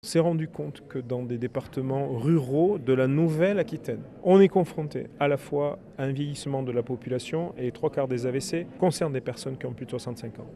On s'est rendu compte que dans des départements ruraux de la Nouvelle-Aquitaine, on est confronté à la fois à un vieillissement de la population et les 3/4 des AVC concernent des personnes qui ont plus de 65 ans.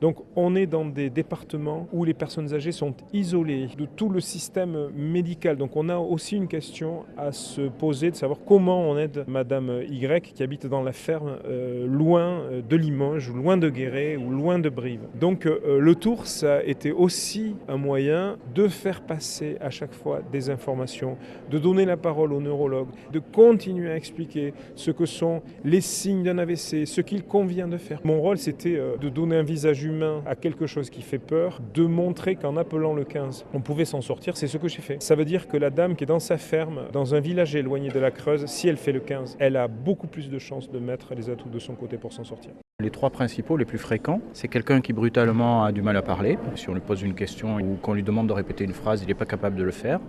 Donc on est dans des départements où les personnes âgées sont isolées de tout le système médical. Donc on a aussi une question à se poser de savoir comment on aide Madame Y qui habite dans la ferme loin de Limoges, ou loin de Guéret ou loin de Brive. Donc le tour, ça a été aussi un moyen de faire passer à chaque fois des informations, de donner la parole aux neurologues, de continuer à expliquer ce que sont les signes d'un AVC, ce qu'il convient de faire. Mon rôle, c'était de donner un visage humain à quelque chose qui fait peur, de montrer qu'en appelant le 15, on pouvait s'en sortir. C'est ce que j'ai fait. Ça veut dire que la dame qui est dans sa ferme, dans un village éloigné de la Creuse, si elle fait le 15, elle a beaucoup plus de chances de mettre les atouts de son côté pour s'en sortir. Les trois principaux, les plus fréquents, c'est quelqu'un qui brutalement a du mal à parler. Si on lui pose une question ou qu'on lui demande de répéter une phrase, il n'est pas capable de le faire.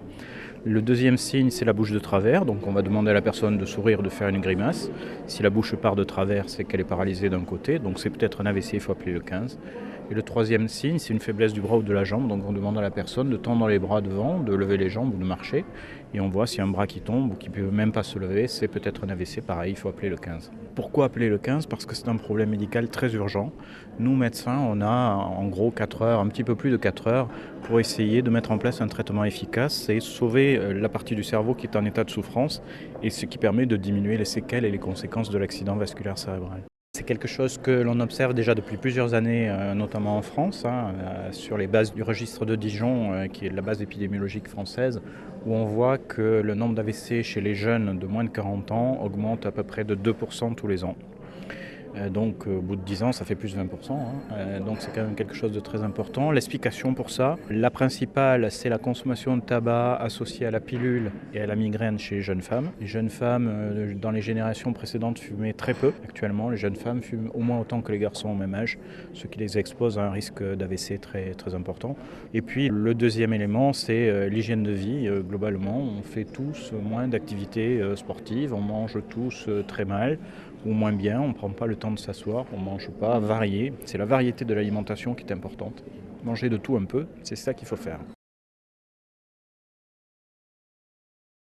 Le deuxième signe, c'est la bouche de travers. Donc on va demander à la personne de sourire, de faire une grimace. Si la bouche part de travers, c'est qu'elle est paralysée d'un côté. Donc c'est peut-être un AVC, il faut appeler le 15. Et le troisième signe, c'est une faiblesse du bras ou de la jambe. Donc on demande à la personne de tendre les bras devant, de lever les jambes ou de marcher. Et on voit si un bras qui tombe ou qui ne peut même pas se lever, c'est peut-être un AVC. Pareil, il faut appeler le 15. Pourquoi appeler le 15 ? Parce que c'est un problème médical très urgent. Nous, médecins, on a en gros 4 heures, un petit peu plus de 4 heures, pour essayer de mettre en place un traitement efficace et sauver la partie du cerveau qui est en état de souffrance, et ce qui permet de diminuer les séquelles et les conséquences de l'accident vasculaire cérébral. C'est quelque chose que l'on observe déjà depuis plusieurs années, notamment en France, sur les bases du registre de Dijon, qui est la base épidémiologique française, où on voit que le nombre d'AVC chez les jeunes de moins de 40 ans augmente à peu près de 2% tous les ans. Donc au bout de 10 ans, ça fait plus de 20%. Donc c'est quand même quelque chose de très important. L'explication pour ça, la principale, c'est la consommation de tabac associée à la pilule et à la migraine chez les jeunes femmes. Les jeunes femmes, dans les générations précédentes, fumaient très peu. Actuellement, les jeunes femmes fument au moins autant que les garçons au même âge, ce qui les expose à un risque d'AVC très, très important. Et puis le deuxième élément, c'est l'hygiène de vie. Globalement, on fait tous moins d'activités sportives, on mange tous très mal ou moins bien, on ne prend pas le temps de s'asseoir, on ne mange pas varié. C'est la variété de l'alimentation qui est importante. Manger de tout un peu, c'est ça qu'il faut faire.